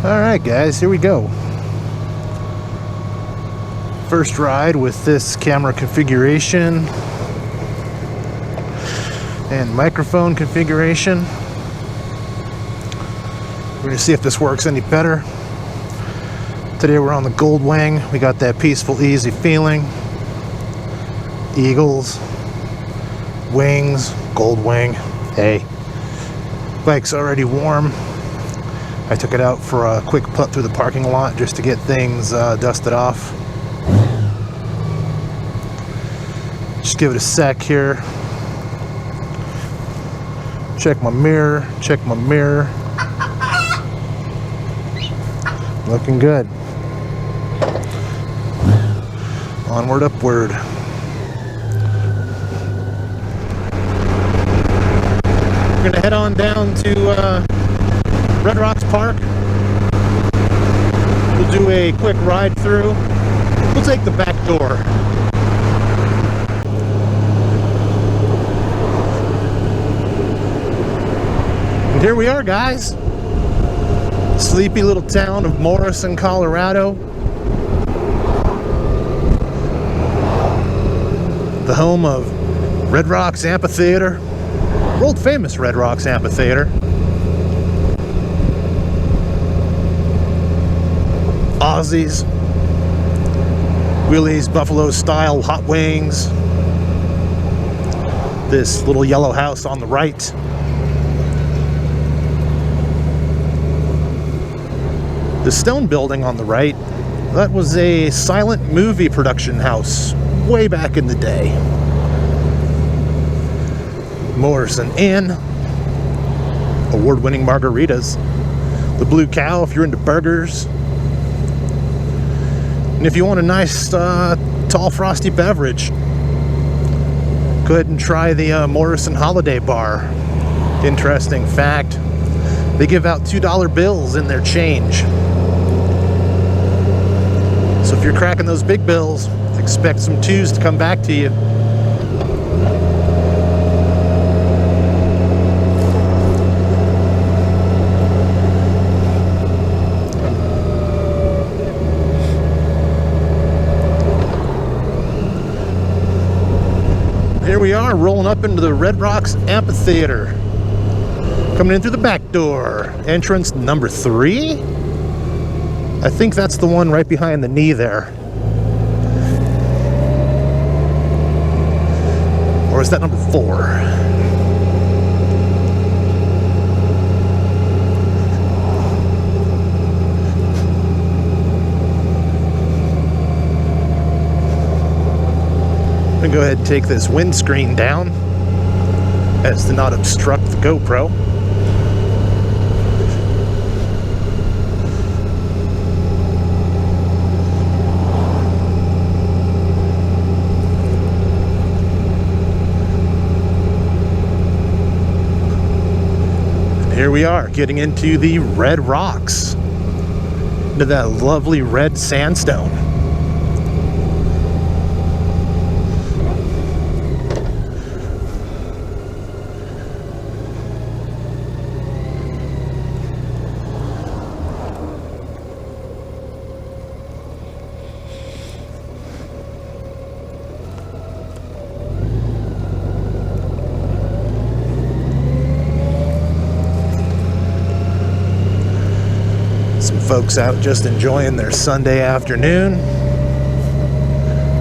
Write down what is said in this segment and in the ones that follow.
Alright guys, here we go. First ride with this camera configuration and microphone configuration. We're going to see if this works any better. Today we're on the Gold Wing. We got that peaceful, easy feeling. Eagles, wings, Gold Wing. Hey, bike's already warm. I took it out for a quick putt through the parking lot just to get things dusted off. Just give it a sec here. Check my mirror, check my mirror. Looking good. Onward, upward. We're gonna head on down to Red Rocks Park. We'll do a quick ride through. We'll take the back door. And here we are, guys. Sleepy little town of Morrison, Colorado. The home of Red Rocks Amphitheater. World famous Red Rocks Amphitheater. Aussies, Willie's Buffalo style hot wings, this little yellow house on the right, the stone building on the right, that was a silent movie production house way back in the day. Morrison Inn, award-winning margaritas, the Blue Cow if you're into burgers. And if you want a nice, tall, frosty beverage, go ahead and try the Morrison Holiday Bar. Interesting fact, they give out $2 bills in their change. So if you're cracking those big bills, expect some twos to come back to you. Here we are, rolling up into the Red Rocks Amphitheater. Coming in through the back door. Entrance number 3? I think that's the one right behind the knee there. Or is that number 4? I'm gonna go ahead and take this windscreen down as to not obstruct the GoPro. And here we are, getting into the Red Rocks, into that lovely red sandstone. Some folks out just enjoying their Sunday afternoon.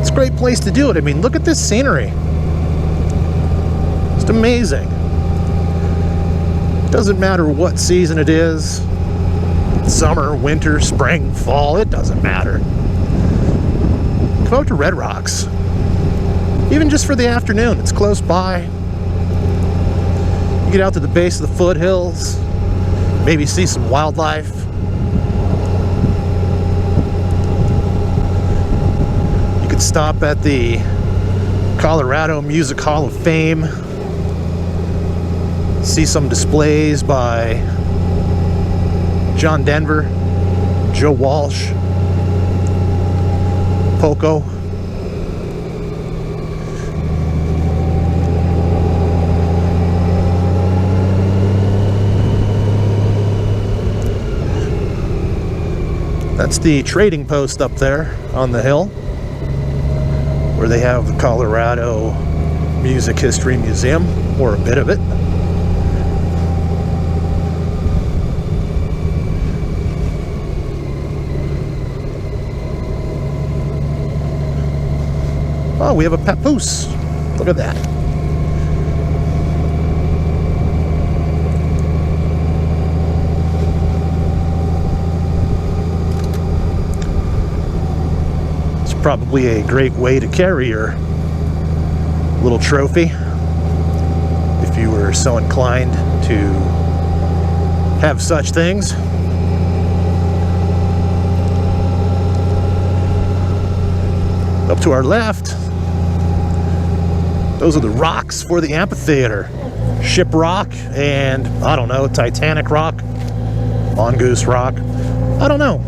It's a great place to do it. I mean, look at this scenery. Just amazing. Doesn't matter what season it is. Summer, winter, spring, fall, it doesn't matter. Come out to Red Rocks. Even just for the afternoon, it's close by. You get out to the base of the foothills, maybe see some wildlife. Stop at the Colorado Music Hall of Fame, see some displays by John Denver, Joe Walsh, Poco. That's the trading post up there on the hill, where they have the Colorado Music History Museum, or a bit of it. Oh, we have a papoose. Look at that. It's probably a great way to carry your little trophy, if you were so inclined to have such things. Up to our left, those are the rocks for the amphitheater. Ship Rock and, I don't know, Titanic Rock, Mongoose Rock, I don't know.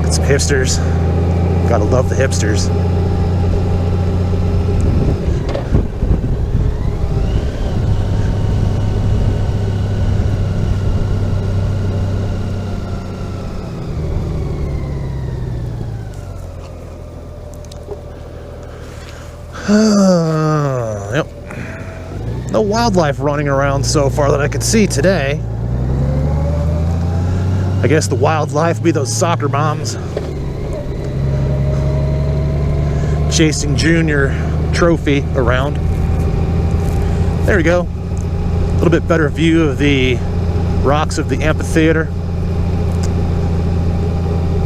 Got some hipsters. Gotta love the hipsters. Yep. No wildlife running around so far that I could see today. I guess the wildlife be those soccer moms chasing Junior Trophy around. There we go. A little bit better view of the rocks of the amphitheater.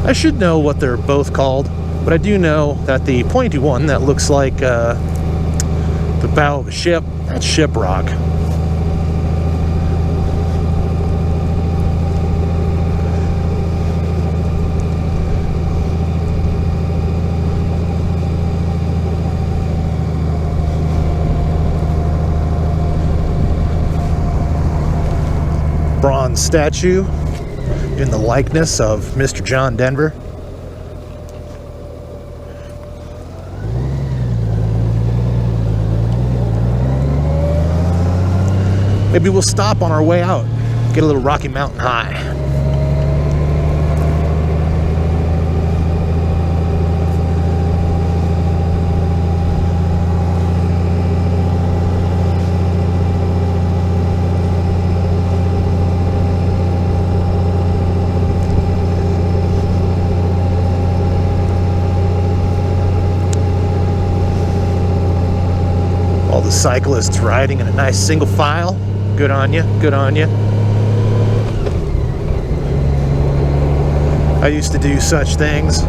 I should know what they're both called, but I do know that the pointy one that looks like the bow of a ship, that's Ship Rock. Bronze statue in the likeness of Mr. John Denver. Maybe we'll stop on our way out, get a little Rocky Mountain High. All the cyclists riding in a nice single file. Good on you, good on you. I used to do such things.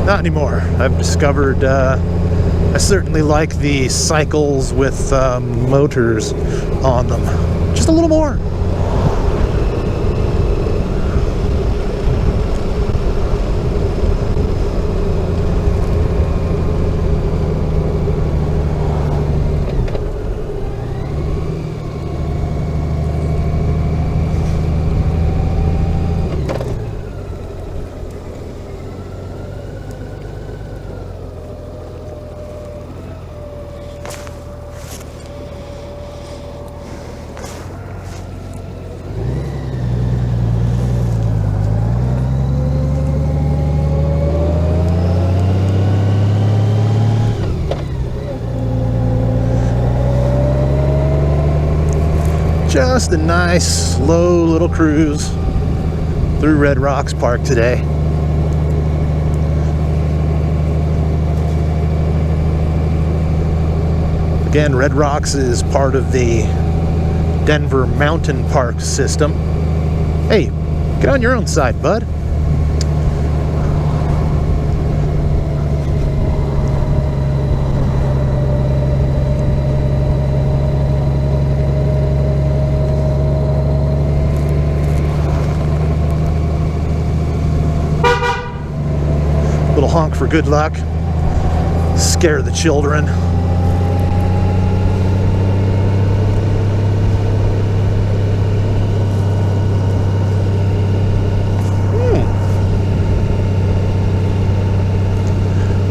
Not anymore. I've discovered I certainly like the cycles with motors on them. Just a little more. Just a nice, slow little cruise through Red Rocks Park today. Again, Red Rocks is part of the Denver Mountain Park system. Hey, get on your own side, bud. Little honk for good luck. Scare the children.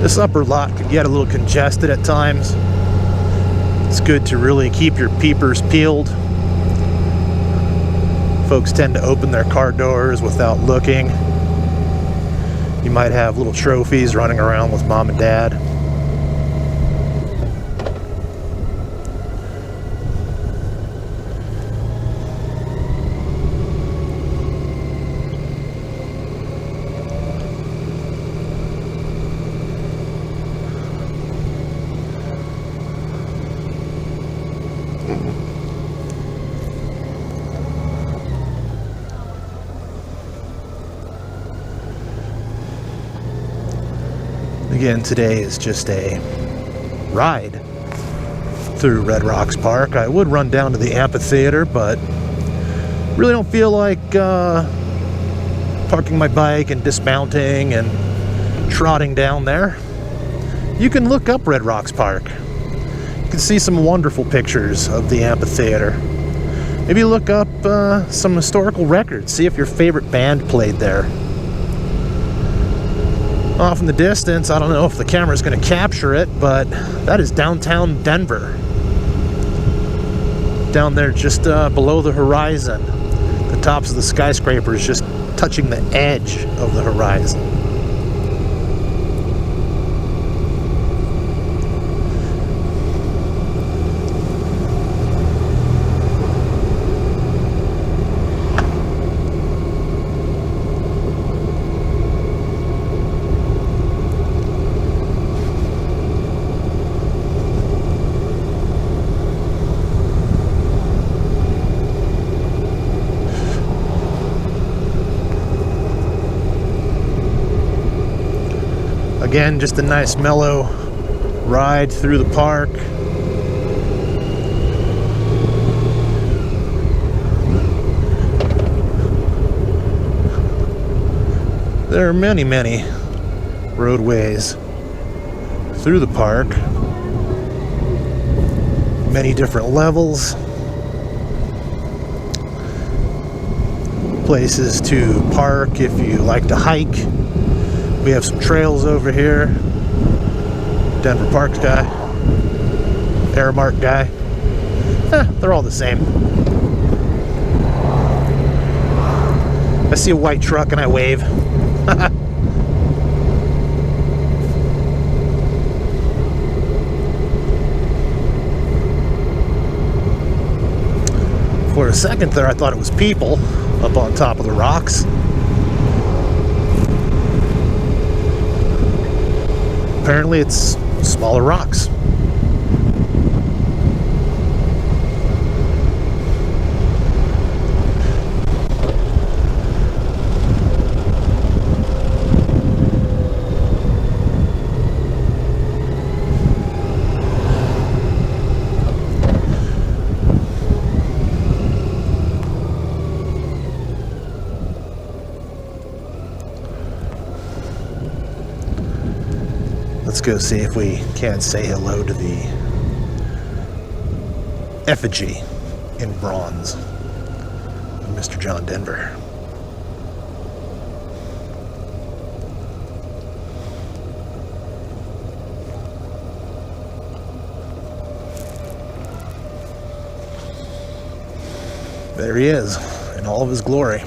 This upper lot could get a little congested at times. It's good to really keep your peepers peeled Folks tend to open their car doors without looking. You might have little trophies running around with mom and dad. Again, today is just a ride through Red Rocks Park. I would run down to the amphitheater, but really don't feel like parking my bike and dismounting and trotting down there. You can look up Red Rocks Park. You can see some wonderful pictures of the amphitheater. Maybe look up some historical records, see if your favorite band played there. Off in the distance, I don't know if the camera's going to capture it, but that is downtown Denver. Down there just below the horizon. The tops of the skyscrapers just touching the edge of the horizon. Again, just a nice mellow ride through the park. There are many, many roadways through the park. Many different levels. Places to park if you like to hike. We have some trails over here. Denver Parks guy. Aramark guy. They're all the same. I see a white truck and I wave. For a second there, I thought it was people up on top of the rocks. Apparently it's smaller rocks. Let's go see if we can't say hello to the effigy in bronze of Mr. John Denver. There he is, in all of his glory.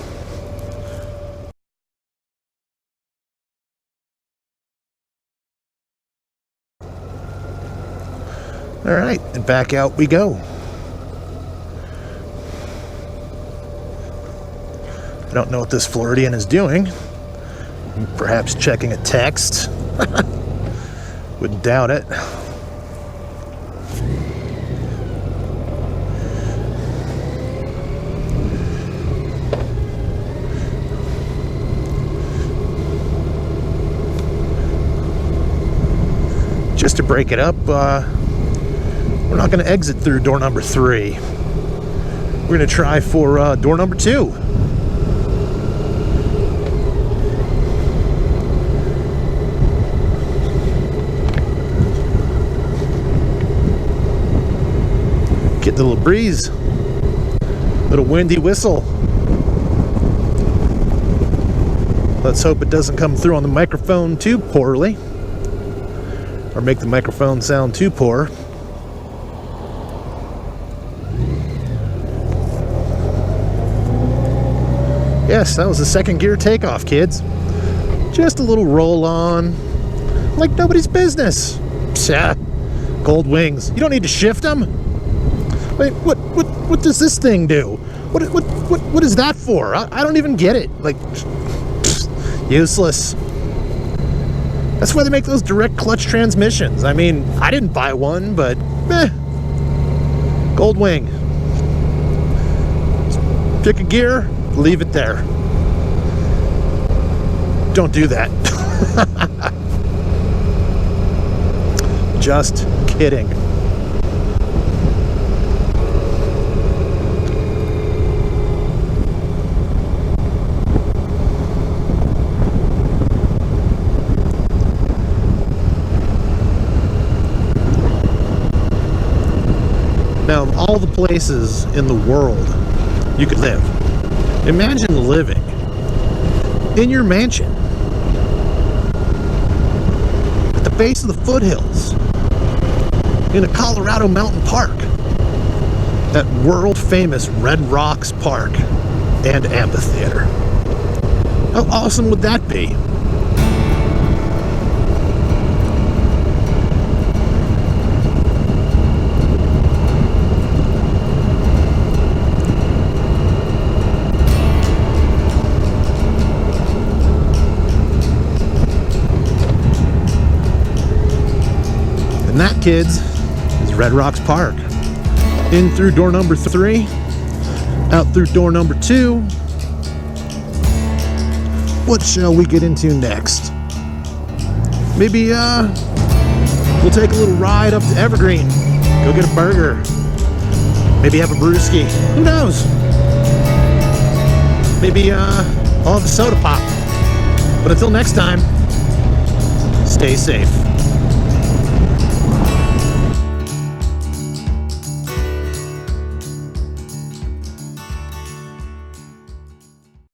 All right, and back out we go. I don't know what this Floridian is doing. Perhaps checking a text. Wouldn't doubt it. Just to break it up, we're not going to exit through door number 3. We're going to try for door number 2. Get the little breeze, little windy whistle. Let's hope it doesn't come through on the microphone too poorly, or make the microphone sound too poor. Yes, that was a second gear takeoff, kids. Just a little roll on, like nobody's business. Psha. Gold wings. You don't need to shift them. Wait, what does this thing do? What is that for? I don't even get it. Like, useless. That's why they make those direct clutch transmissions. I mean, I didn't buy one, but gold wing. Pick a gear, leave it there. Don't do that. Just kidding. Now, of all the places in the world you could live, imagine living in your mansion at the base of the foothills in a Colorado mountain park, that world-famous Red Rocks Park and amphitheater. How awesome would that be? And that, kids, is Red Rocks Park. In through door number 3, out through door number 2. What shall we get into next? Maybe we'll take a little ride up to Evergreen, go get a burger, maybe have a brewski. Who knows? Maybe I'll have a soda pop. But until next time, stay safe.